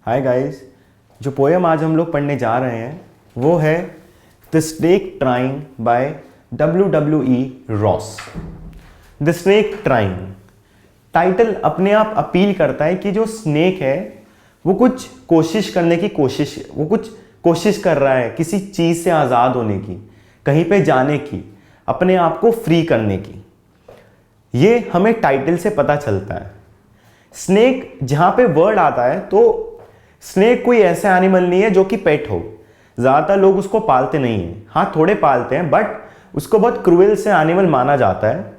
Hi guys, जो poem आज हम लोग पढ़ने जा रहे हैं वो है the snake trying by W.E. Ross. The snake trying title अपने आप अपील करता है कि जो स्नेक है वो कुछ कोशिश कर रहा है किसी चीज़ से आज़ाद होने की, कहीं पे जाने की, अपने आप को फ्री करने की। ये हमें टाइटल से पता चलता है। स्नेक जहाँ पे वर्ड आता है तो स्नेक कोई ऐसा एनिमल नहीं है जो कि पेट हो। ज़्यादातर लोग उसको पालते नहीं हैं, हाँ थोड़े पालते हैं, बट उसको बहुत क्रूएल से एनिमल माना जाता है।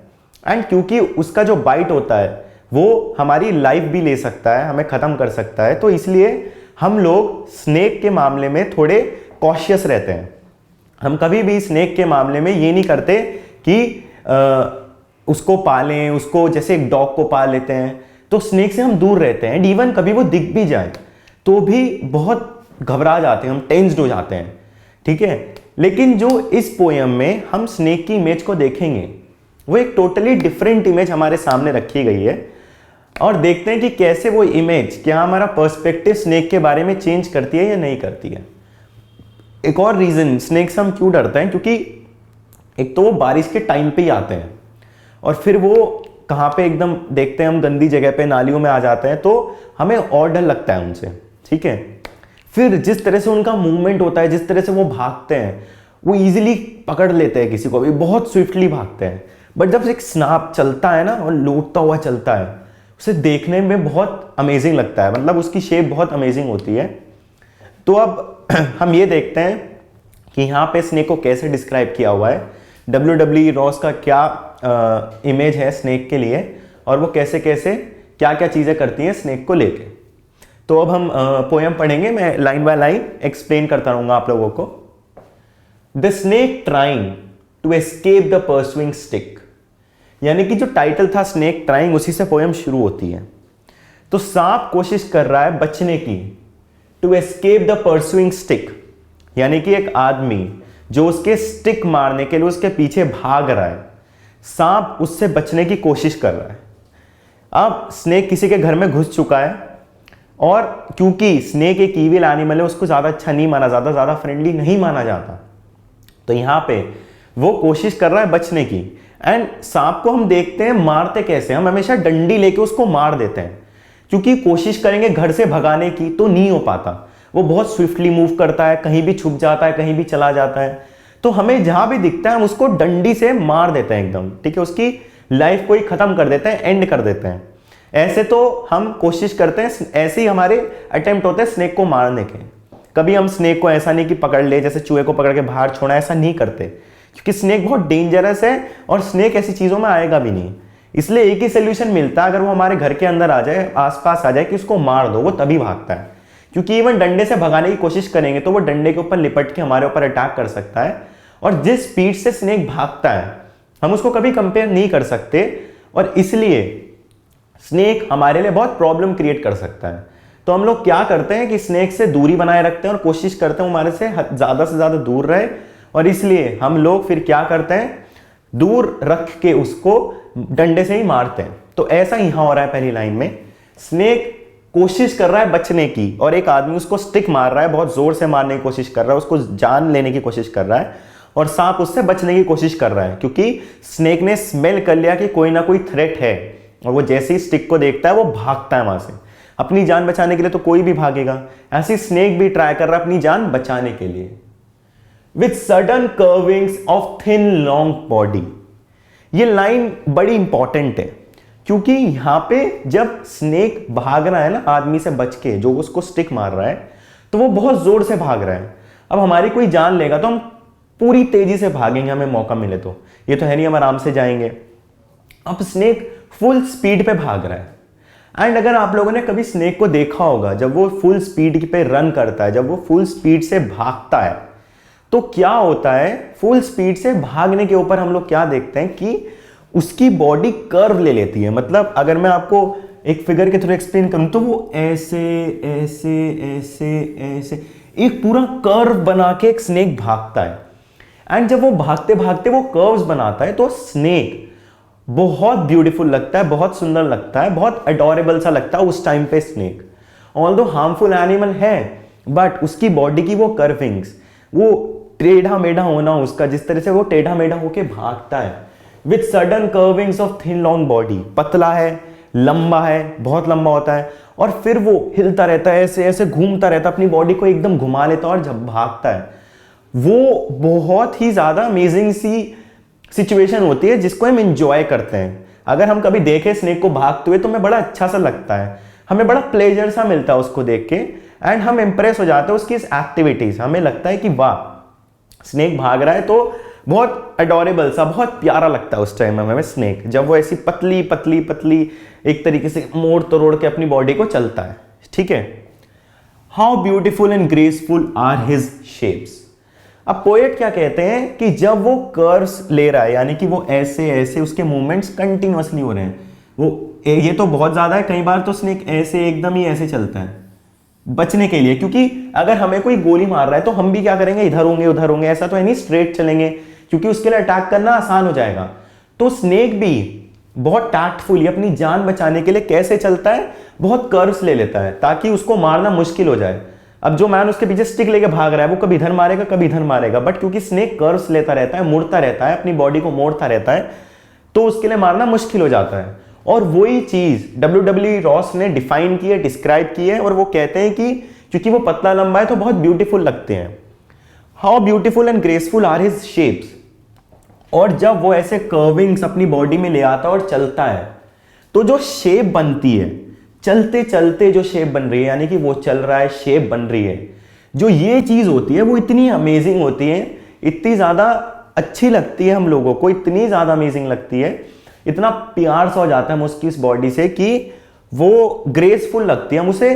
एंड क्योंकि उसका जो बाइट होता है वो हमारी लाइफ भी ले सकता है, हमें ख़त्म कर सकता है, तो इसलिए हम लोग स्नेक के मामले में थोड़े कॉशियस रहते हैं। हम कभी भी स्नेक के मामले में ये नहीं करते कि उसको पालें, उसको जैसे एक डॉग को पाल लेते हैं, तो स्नेक से हम दूर रहते हैं। एंड इवन कभी वो दिख भी जाए तो भी बहुत घबरा जाते हैं, हम टेंस्ड हो जाते हैं, ठीक है। लेकिन जो इस पोएम में हम स्नेक की इमेज को देखेंगे वो एक टोटली डिफरेंट इमेज हमारे सामने रखी गई है, और देखते हैं कि कैसे वो इमेज, क्या हमारा पर्सपेक्टिव स्नेक के बारे में चेंज करती है या नहीं करती है। एक और रीज़न स्नेक से हम क्यों डरते हैं, क्योंकि एक तो वो बारिश के टाइम पे ही आते हैं और फिर वो कहाँ पे एकदम देखते हैं हम गंदी जगह पे, नालियों में आ जाते हैं, तो हमें और डर लगता है उनसे, ठीक है। फिर जिस तरह से उनका मूवमेंट होता है, जिस तरह से वो भागते हैं, वो इजीली पकड़ लेते हैं किसी को भी, बहुत स्विफ्टली भागते हैं। बट जब एक स्नाप चलता है ना और लौटता हुआ चलता है, उसे देखने में बहुत अमेजिंग लगता है, मतलब उसकी शेप बहुत अमेजिंग होती है। तो अब हम ये देखते हैं कि यहाँ पे स्नेक को कैसे डिस्क्राइब किया हुआ है, W.E. रॉस का क्या इमेज है स्नेक के लिए, और वो कैसे कैसे क्या क्या चीज़ें करती हैं स्नेक को लेके। तो अब हम पोएम पढ़ेंगे, मैं लाइन बाय लाइन एक्सप्लेन करता रहूँगा आप लोगों को। The snake trying to escape the pursuing stick, यानी कि जो टाइटल था स्नेक ट्राइंग, उसी से पोएम शुरू होती है। तो सांप कोशिश कर रहा है बचने की, to escape the pursuing stick, यानी कि एक आदमी जो उसके स्टिक मारने के लिए उसके पीछे भाग रहा है, सांप उससे बचने की कोशिश कर रहा है। अब स्नेक किसी के घर में घुस चुका है, और क्योंकि स्नेक एक ईविल एनिमल है, उसको ज़्यादा अच्छा नहीं माना जाता, ज़्यादा फ्रेंडली नहीं माना जाता, तो यहाँ पे वो कोशिश कर रहा है बचने की। एंड सांप को हम देखते हैं मारते कैसे, हम हमेशा डंडी लेके उसको मार देते हैं, क्योंकि कोशिश करेंगे घर से भगाने की तो नहीं हो पाता, वो बहुत स्विफ्टली मूव करता है, कहीं भी छुप जाता है, कहीं भी चला जाता है। तो हमें जहां भी दिखता है हम उसको डंडी से मार देते हैं एकदम, ठीक है, उसकी लाइफ को ही खत्म कर देते हैं, एंड कर देते हैं। ऐसे तो हम कोशिश करते हैं, ऐसे ही हमारे अटेम्प्ट होते हैं स्नेक को मारने के। कभी हम स्नेक को ऐसा नहीं कि पकड़ ले, जैसे चूहे को पकड़ के बाहर छोड़ा, ऐसा नहीं करते, क्योंकि स्नेक बहुत डेंजरस है और स्नेक ऐसी चीज़ों में आएगा भी नहीं। इसलिए एक ही सोल्यूशन मिलता है, अगर वो हमारे घर के अंदर आ जाए, आसपास आ जाए, कि उसको मार दो, वो तभी भागता है। क्योंकि इवन डंडे से भगाने की कोशिश करेंगे तो वो डंडे के ऊपर लिपट के हमारे ऊपर अटैक कर सकता है, और जिस स्पीड से स्नेक भागता है हम उसको कभी कंपेयर नहीं कर सकते, और इसलिए स्नेक हमारे लिए बहुत प्रॉब्लम क्रिएट कर सकता है। तो हम लोग क्या करते हैं कि स्नेक से दूरी बनाए रखते हैं और कोशिश करते हैं हमारे से ज़्यादा दूर रहे, और इसलिए हम लोग फिर क्या करते हैं, दूर रख के उसको डंडे से ही मारते हैं। तो ऐसा यहाँ हो रहा है पहली लाइन में, स्नेक कोशिश कर रहा है बचने की, और एक आदमी उसको स्टिक मार रहा है, बहुत जोर से मारने की कोशिश कर रहा है, उसको जान लेने की कोशिश कर रहा है, और सांप उससे बचने की कोशिश कर रहा है, क्योंकि स्नेक ने स्मेल कर लिया कि कोई ना कोई थ्रेट है, और वो जैसे ही स्टिक को देखता है वो भागता है वहां से। अपनी जान बचाने के लिए तो कोई भी भागेगा, ऐसे स्नेक भी ट्राई कर रहा है अपनी जान बचाने के लिए। With sudden curvings of thin long body, ये लाइन बड़ी इंपॉर्टेंट है, क्योंकि यहां पे जब स्नेक भाग रहा है ना आदमी से बच के, जो उसको स्टिक मार रहा है, तो वो बहुत जोर से भाग रहा है। अब हमारी कोई जान लेगा तो हम पूरी तेजी से भागेंगे, हमें मौका मिले तो, ये तो है नहीं हम आराम से जाएंगे। अब स्नेक फुल स्पीड पे भाग रहा है, एंड अगर आप लोगों ने कभी स्नेक को देखा होगा जब वो फुल स्पीड पे रन करता है, जब वो फुल स्पीड से भागता है, तो क्या होता है, फुल स्पीड से भागने के ऊपर हम लोग क्या देखते हैं कि उसकी बॉडी कर्व ले लेती है। मतलब अगर मैं आपको एक फिगर के थ्रू एक्सप्लेन करूं तो वो ऐसे ऐसे ऐसे ऐसे एक पूरा कर्व बना के एक स्नेक भागता है, एंड जब वो भागते भागते वो कर्व्स बनाता है तो स्नेक बहुत ब्यूटीफुल लगता है, बहुत सुंदर लगता है, बहुत अडोरेबल सा लगता है उस टाइम पे स्नेक। ऑल्दो हार्मफुल एनिमल है, बट उसकी बॉडी की वो कर्विंग्स, वो टेढ़ा मेढ़ा होना उसका, जिस तरह से वो टेढ़ा मेढ़ा होके भागता है with sudden curvings of thin long body, पतला है, लंबा है, बहुत लंबा होता है, और फिर वो हिलता रहता है, ऐसे ऐसे घूमता रहता है, अपनी बॉडी को एकदम घुमा लेता है और जब भागता है, वो बहुत ही ज्यादा अमेजिंग सी सिचुएशन होती है जिसको हम इंजॉय करते हैं। अगर हम कभी देखें स्नेक को भागते हुए तो हमें बड़ा अच्छा सा लगता है, हमें बड़ा प्लेजर सा मिलता है उसको देख के, एंड हम इंप्रेस हो जाते हैं उसकी इस एक्टिविटीज। हमें लगता है कि वाह स्नेक भाग रहा है, तो बहुत अडोरेबल सा, बहुत प्यारा लगता है उस टाइम हमें स्नेक, जब वो ऐसी पतली पतली पतली एक तरीके से मोड़ तोड़ के अपनी बॉडी को चलता है। ठीक है, how beautiful and graceful are his shapes. अब पोएट क्या कहते हैं कि जब वो कर्व्स ले रहा है, यानी कि वो ऐसे ऐसे उसके मूवमेंट्स कंटिन्यूअसली हो रहे हैं, वो ये तो बहुत ज्यादा है, कई बार तो स्नेक ऐसे एकदम ही ऐसे चलता है बचने के लिए, क्योंकि अगर हमें कोई गोली मार रहा है तो हम भी क्या करेंगे, इधर होंगे उधर होंगे, ऐसा तो है नहीं स्ट्रेट चलेंगे, क्योंकि उसके लिए अटैक करना आसान हो जाएगा। तो स्नेक भी बहुत टैक्टफुली अपनी जान बचाने के लिए कैसे चलता है, बहुत कर्व्स ले लेता है ताकि उसको मारना मुश्किल हो जाए। अब जो मैन उसके पीछे स्टिक लेके भाग रहा है वो कभी इधर मारेगा कभी इधर मारेगा, बट क्योंकि स्नेक कर्व्स लेता रहता है, मुड़ता रहता है, अपनी बॉडी को मोड़ता रहता है, तो उसके लिए मारना मुश्किल हो जाता है। और वही चीज डब्ल्यू रॉस ने डिफाइन की है, डिस्क्राइब की है, और वो कहते हैं कि क्योंकि वो पतला लंबा है तो बहुत ब्यूटीफुल लगते हैं। How beautiful and graceful are his shapes. और जब वो ऐसे कर्विंग्स अपनी बॉडी में ले आता है और चलता है, तो जो शेप बनती है, चलते चलते जो शेप बन रही है, यानी कि वो चल रहा है, शेप बन रही है, जो ये चीज होती है वो इतनी अमेजिंग होती है, इतनी ज्यादा अच्छी लगती है हम लोगों को, इतनी ज्यादा अमेजिंग लगती है, इतना प्यार सा हो जाता है हम उसकी इस बॉडी से कि वो ग्रेसफुल लगती है, हम उसे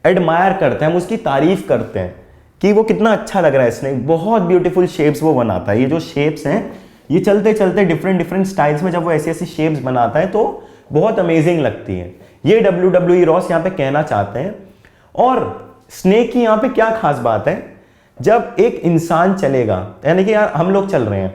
एडमायर करते हैं, हम उसकी तारीफ करते हैं कि वो कितना अच्छा लग रहा है स्नेक, बहुत ब्यूटीफुल शेप्स वो बनाता है। ये जो शेप्स हैं ये चलते चलते डिफरेंट डिफरेंट स्टाइल्स में जब वो ऐसी ऐसी शेप्स बनाता है तो बहुत अमेजिंग लगती है। ये डब्ल्यू रॉस यहाँ पे कहना चाहते हैं। और स्नेक की यहाँ पे क्या खास बात है, जब एक इंसान चलेगा, यानी कि यार हम लोग चल रहे हैं,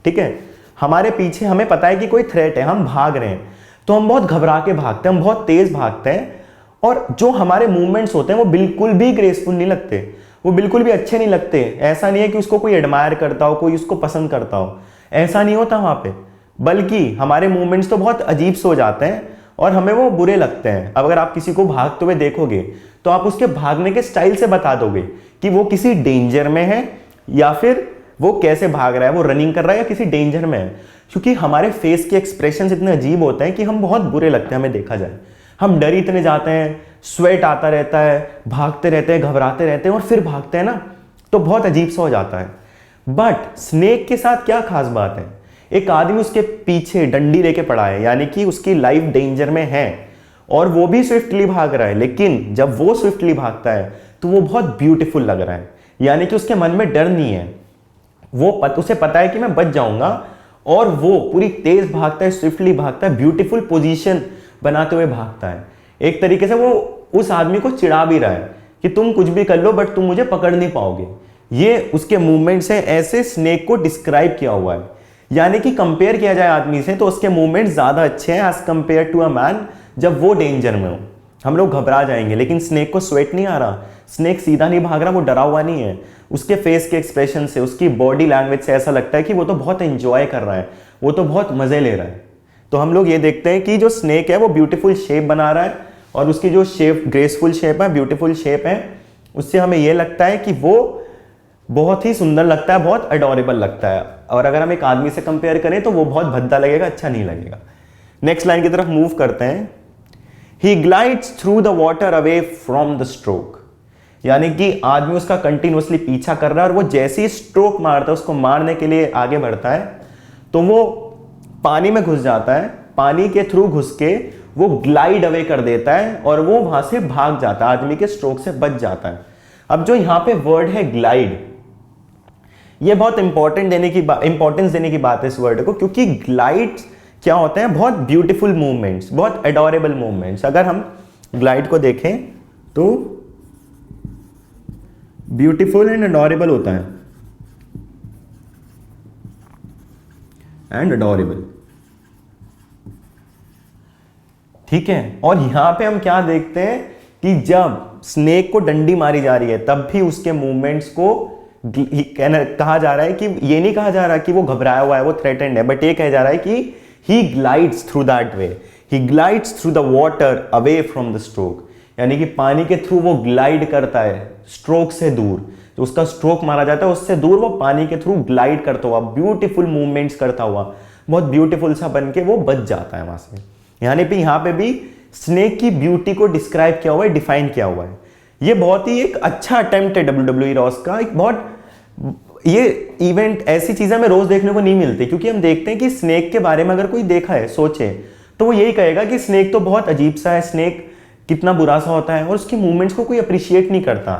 ठीक है, हमारे पीछे हमें पता है कि कोई थ्रेट है, हम भाग रहे हैं, तो हम बहुत घबरा के भागते हैं, हम बहुत तेज भागते हैं, और जो हमारे मूवमेंट्स होते हैं वो बिल्कुल भी ग्रेसफुल नहीं लगते, वो बिल्कुल भी अच्छे नहीं लगते। ऐसा नहीं है कि उसको कोई एडमायर करता हो, कोई उसको पसंद करता हो, ऐसा नहीं होता वहां पे, बल्कि हमारे मूवमेंट्स तो बहुत अजीब से हो जाते हैं और हमें वो बुरे लगते हैं। अब अगर आप किसी को भागते हुए देखोगे तो आप उसके भागने के स्टाइल से बता दोगे कि वो किसी डेंजर में है या फिर वो कैसे भाग रहा है, वो रनिंग कर रहा है या किसी डेंजर में है, क्योंकि हमारे फेस के एक्सप्रेशन इतने अजीब होते हैं कि हम बहुत बुरे लगते हैं हमें देखा जाए। हम डर इतने जाते हैं, स्वेट आता रहता है, भागते रहते हैं, घबराते रहते हैं और फिर भागते हैं ना, तो बहुत अजीब सा हो जाता है। बट स्नेक के साथ क्या खास बात है, एक आदमी उसके पीछे डंडी लेके पड़ा है, यानी कि उसकी लाइफ डेंजर में है और वो भी स्विफ्टली भाग रहा है, लेकिन जब वो स्विफ्टली भागता है तो वो बहुत ब्यूटीफुल लग रहा है, यानी कि उसके मन में डर नहीं है, उसे पता है कि मैं बच जाऊंगा, और वो पूरी तेज भागता है, स्विफ्टली भागता है, ब्यूटीफुल पोजीशन बनाते हुए भागता है। एक तरीके से वो उस आदमी को चिढ़ा भी रहा है कि तुम कुछ भी कर लो बट तुम मुझे पकड़ नहीं पाओगे। ये उसके मूवमेंट से ऐसे स्नेक को डिस्क्राइब किया हुआ है, यानी कि कंपेयर किया जाए आदमी से तो उसके मूवमेंट ज्यादा अच्छे हैं as compare to a man जब वो डेंजर में हो। हम लोग घबरा जाएंगे, लेकिन स्नेक को स्वेट नहीं आ रहा, स्नेक सीधा नहीं भाग रहा, वो डरा हुआ नहीं है, उसके फेस के एक्सप्रेशन से, उसकी बॉडी लैंग्वेज से ऐसा लगता है कि वो तो बहुत एंजॉय कर रहा है, वो तो बहुत मजे ले रहा है। तो हम लोग ये देखते हैं कि जो स्नेक है वो ब्यूटीफुल शेप बना रहा है, और उसकी जो शेप ग्रेसफुल शेप है, ब्यूटीफुल शेप है, उससे हमें ये लगता है कि वो बहुत ही सुंदर लगता है, बहुत अडोरेबल लगता है। और अगर हम एक आदमी से कंपेयर करें तो वो बहुत भद्दा लगेगा, अच्छा नहीं लगेगा। नेक्स्ट लाइन की तरफ मूव करते हैं। He glides through the water away from the stroke, यानी कि आदमी उसका कंटिन्यूअसली पीछा कर रहा है और वो जैसे ही स्ट्रोक मारता है, उसको मारने के लिए आगे बढ़ता है, तो वो पानी में घुस जाता है, पानी के थ्रू घुस के वो ग्लाइड अवे कर देता है और वो वहां से भाग जाता है, आदमी के स्ट्रोक से बच जाता है। अब जो यहां पे वर्ड है ग्लाइड, ये बहुत इंपॉर्टेंस देने की बात है इस वर्ड को, क्योंकि ग्लाइड क्या होते हैं, बहुत ब्यूटीफुल मूवमेंट्स, बहुत एडोरेबल मूवमेंट्स। अगर हम ग्लाइड को देखें तो ब्यूटीफुल एंड एडोरेबल होता है, एंड एडोरेबल, ठीक है। और यहां पे हम क्या देखते हैं कि जब स्नेक को डंडी मारी जा रही है तब भी उसके मूवमेंट्स को कहा जा रहा है कि ये नहीं कहा जा रहा कि वो घबराया हुआ है, वो थ्रेटेंड है, बट ये कहा जा रहा है कि he glides through that way, he glides through the water away from the stroke, यानी कि पानी के थ्रू वो ग्लाइड करता है स्ट्रोक से दूर, जो उसका स्ट्रोक मारा जाता है उससे दूर वो पानी के थ्रू ग्लाइड करता हुआ, ब्यूटीफुल मूवमेंट्स करता हुआ, बहुत ब्यूटीफुल सा बन के वो बच जाता है वहां से। यानी कि यहाँ पे भी स्नेक की ब्यूटी को डिस्क्राइब किया हुआ है, डिफाइन किया हुआ है। ये बहुत ही एक अच्छा अटेम्प्ट है WWE रॉस का, एक बहुत, ये इवेंट ऐसी चीजें हमें रोज देखने को नहीं मिलती, क्योंकि हम देखते हैं कि स्नेक के बारे में अगर कोई देखा है, सोचे, तो वो यही कहेगा कि स्नेक तो बहुत अजीब सा है, स्नेक कितना बुरा सा होता है, और उसकी मूवमेंट्स को कोई अप्रिशिएट नहीं करता।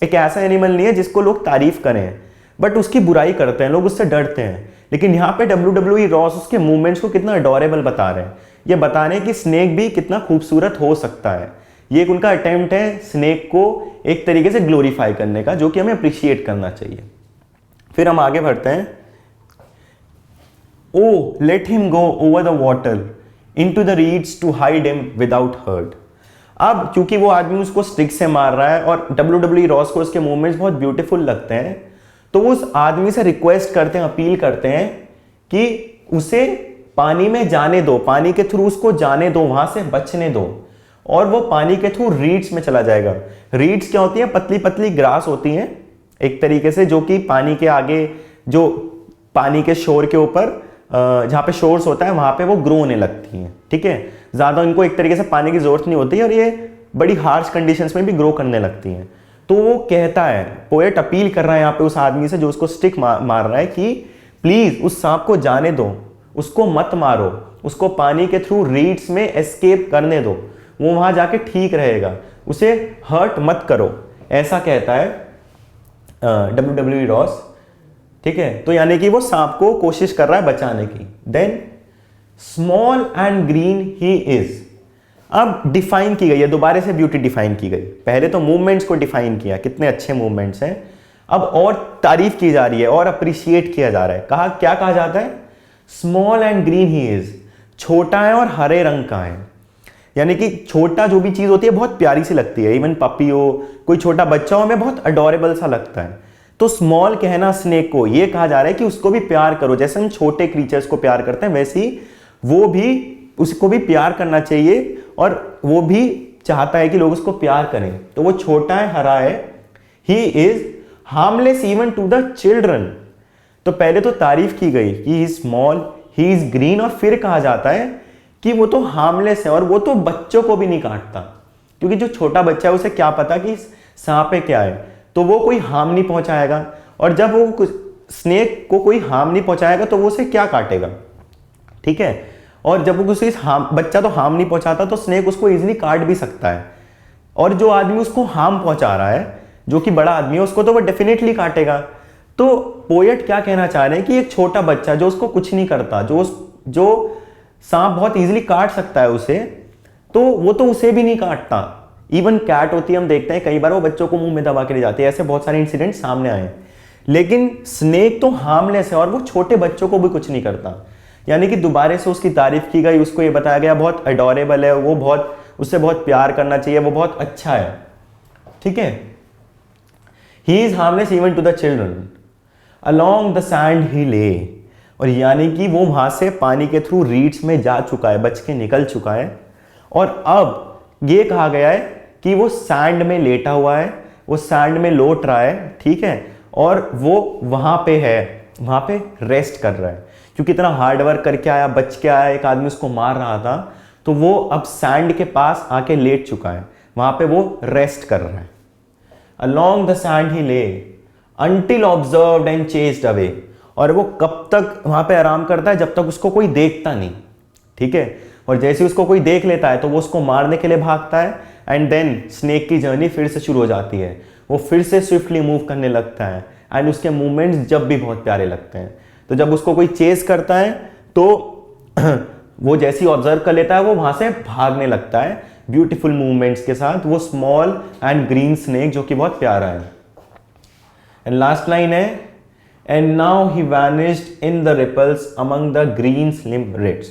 एक ऐसा एनिमल नहीं है जिसको लोग तारीफ करें, बट उसकी बुराई करते हैं, लोग उससे डरते हैं। लेकिन यहाँ पे WWE रॉस उसके मूवमेंट्स को कितना अडोरेबल बता रहे हैं, ये बताने कि स्नेक भी कितना खूबसूरत हो सकता है। ये एक उनका अटेम्प्ट है स्नेक को एक तरीके से ग्लोरीफाई करने का, जो कि हमें अप्रिशिएट करना चाहिए। फिर हम आगे बढ़ते हैं। O let him go over the water into the reeds to hide him without hurt. अब क्योंकि वो आदमी उसको स्टिक से मार रहा है और WWE रॉस को उसके मूवमेंट्स बहुत ब्यूटीफुल लगते हैं, तो वो उस आदमी से रिक्वेस्ट करते हैं, अपील करते हैं कि उसे पानी में जाने दो, पानी के थ्रू उसको जाने दो, वहां से बचने दो, और वो पानी के थ्रू रीड्स में चला जाएगा। रीड्स क्या होती हैं? पतली पतली ग्रास होती हैं एक तरीके से, जो कि पानी के आगे, जो पानी के शोर के ऊपर जहाँ पे शोर्स होता है वहां पे वो ग्रो होने लगती हैं। ठीक है, ज्यादा इनको एक तरीके से पानी की जरूरत नहीं होती है, और ये बड़ी हार्श कंडीशंस में भी ग्रो करने लगती हैं। तो वो कहता है, पोएट अपील कर रहा है यहाँ पे उस आदमी से जो उसको स्टिक मार रहा है कि प्लीज उस सांप को जाने दो, उसको मत मारो, उसको पानी के थ्रू रीड्स में एस्केप करने दो, वो वहां जाके ठीक रहेगा, उसे हर्ट मत करो, ऐसा कहता है WWE रॉस। ठीक है, तो यानी कि वो सांप को कोशिश कर रहा है बचाने की। Then small and green he is. अब डिफाइन की गई है, दोबारा से ब्यूटी डिफाइन की गई। पहले तो मूवमेंट्स को डिफाइन किया, कितने अच्छे मूवमेंट्स हैं, अब और तारीफ की जा रही है और अप्रिशिएट किया जा रहा है। कहा, क्या कहा जाता है? Small and green he is, छोटा है और हरे रंग का है। यानी कि छोटा जो भी चीज होती है बहुत प्यारी सी लगती है, इवन पपी हो, कोई छोटा बच्चा हो, हमें बहुत अडोरेबल सा लगता है। तो स्मॉल कहना स्नेक को, ये कहा जा रहा है कि उसको भी प्यार करो, जैसे हम छोटे क्रीचर्स को प्यार करते हैं वैसे ही वो भी, उसको भी प्यार करना चाहिए, और वो भी चाहता है कि लोग उसको प्यार करें। तो वो छोटा है, हरा है। He is harmless even to the children. तो पहले तो तारीफ की गई कि he is small, he is green, और फिर कहा जाता है कि वो तो हार्मलेस है और वो तो बच्चों को भी नहीं काटता, क्योंकि जो छोटा बच्चा है उसे क्या पता कि सांप है क्या है, तो वो कोई हार्म नहीं पहुंचाएगा। और जब वो स्नेक को कोई हार्म नहीं पहुंचाएगा तो वो उसे क्या काटेगा? ठीक है, और जब वो उसे बच्चा तो हार्म नहीं पहुंचाता, तो स्नेक उसको इजीली काट भी सकता है। और जो आदमी उसको हार्म पहुंचा रहा है, जो कि बड़ा आदमी है, उसको तो वो डेफिनेटली काटेगा। तो पोएट क्या कहना चाह रहे हैं कि एक छोटा बच्चा जो उसको कुछ नहीं करता, जो सांप बहुत इजीली काट सकता है उसे, तो वो तो उसे भी नहीं काटता। इवन कैट होती है, हम देखते हैं कई बार वो बच्चों को मुंह में दबा के ले जाती है, ऐसे बहुत सारे इंसिडेंट सामने आए। लेकिन स्नेक तो हार्मलेस है और वो छोटे बच्चों को भी कुछ नहीं करता। यानी कि दोबारा से उसकी तारीफ की गई, उसको ये बताया गया बहुत अडोरेबल है, वो बहुत, उससे बहुत प्यार करना चाहिए, वो बहुत अच्छा है। ठीक है, he is harmless even to the children, along the sand he lay. और यानी कि वो वहां से पानी के थ्रू रीड्स में जा चुका है, बच के निकल चुका है, और अब ये कहा गया है कि वो सैंड में लेटा हुआ है, वो सैंड में लौट रहा है। ठीक है, और वो वहां पे है, वहां पे रेस्ट कर रहा है, क्योंकि इतना हार्ड वर्क करके आया, बच के आया, एक आदमी उसको मार रहा था, तो वो अब सैंड के पास आके लेट चुका है, वहां पे वो रेस्ट कर रहा है। अलोंग द सैंड ही ले until observed and chased away. और वो कब तक वहां पे आराम करता है? जब तक उसको कोई देखता नहीं। ठीक है, और जैसे उसको कोई देख लेता है तो वो उसको मारने के लिए भागता है, एंड देन स्नेक की जर्नी फिर से शुरू हो जाती है, वो फिर से स्विफ्टली मूव करने लगता है, एंड उसके मूवमेंट्स जब भी बहुत प्यारे लगते हैं। तो जब उसको कोई चेस करता है तो वो जैसे ही ऑब्जर्व कर लेता है वो वहां से भागने लगता है ब्यूटीफुल मूवमेंट्स के साथ, वो स्मॉल एंड ग्रीन स्नेक, जो कि बहुत प्यारा है। एंड लास्ट लाइन है, and now he vanished in the ripples among the green slim reeds.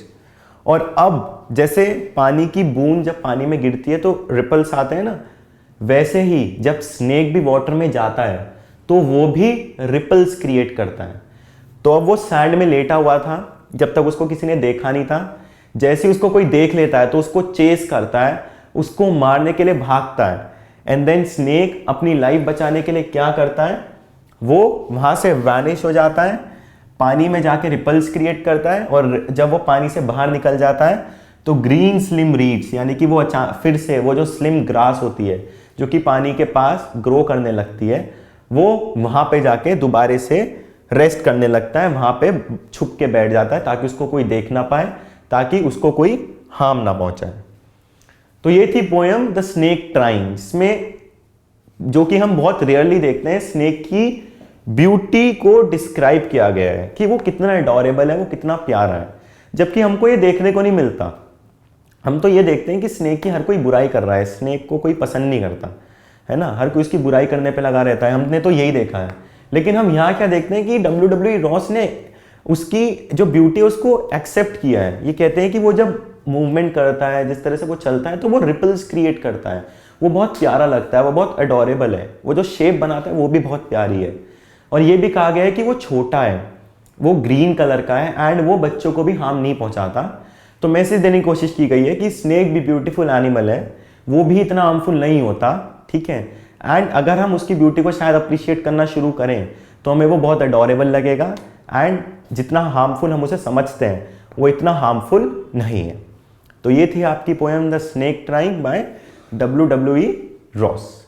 और अब जैसे पानी की बूंद जब पानी में गिरती है तो रिपल्स आते हैं ना, वैसे ही जब स्नेक भी वाटर में जाता है तो वो भी रिपल्स क्रिएट करता है। तो अब वो सैंड में लेटा हुआ था, जब तक उसको किसी ने देखा नहीं था। जैसे ही उसको कोई देख लेता है तो उसको चेस करता है, उसको मारने के लिए भागता है। एंड देन स्नेक अपनी लाइफ बचाने के लिए क्या करता है, वो वहां से वैनिश हो जाता है, पानी में जाके रिपल्स क्रिएट करता है। और जब वो पानी से बाहर निकल जाता है तो ग्रीन स्लिम रीड्स, यानी कि वो फिर से वो जो स्लिम ग्रास होती है जो कि पानी के पास ग्रो करने लगती है, वो वहां पे जाके दोबारे से रेस्ट करने लगता है, वहां पे छुप के बैठ जाता है ताकि उसको कोई देख ना पाए, ताकि उसको कोई हार्म ना पहुंचाए। तो ये थी पोएम द स्नेक ट्राइंग, इसमें जो कि हम बहुत रेयरली देखते हैं, स्नेक की ब्यूटी को डिस्क्राइब किया गया है कि वो कितना एडोरेबल है, वो कितना प्यारा है, जबकि हमको ये देखने को नहीं मिलता। हम तो ये देखते हैं कि स्नेक की हर कोई बुराई कर रहा है, स्नेक को कोई पसंद नहीं करता है ना, हर कोई उसकी बुराई करने पे लगा रहता है, हमने तो यही देखा है। लेकिन हम यहाँ क्या देखते हैं कि WWE रॉस ने उसकी जो ब्यूटी है उसको एक्सेप्ट किया है। ये कहते हैं कि वो जब मूवमेंट करता है, जिस तरह से वो चलता है, तो वो रिपल्स क्रिएट करता है, वो बहुत प्यारा लगता है, वो बहुत एडोरेबल है, वो जो शेप बनाता है वो भी बहुत प्यारी है। और ये भी कहा गया है कि वो छोटा है, वो ग्रीन कलर का है एंड वो बच्चों को भी हार्म नहीं पहुंचाता। तो मैसेज देने की कोशिश की गई है कि स्नेक भी ब्यूटीफुल एनिमल है, वो भी इतना हार्मफुल नहीं होता, ठीक है। एंड अगर हम उसकी ब्यूटी को शायद अप्रिशिएट करना शुरू करें तो हमें वो बहुत एडोरेबल लगेगा, एंड जितना हार्मफुल हम उसे समझते हैं वो इतना हार्मफुल नहीं है। तो ये थी आपकी poem the snake trying by WWE Ross.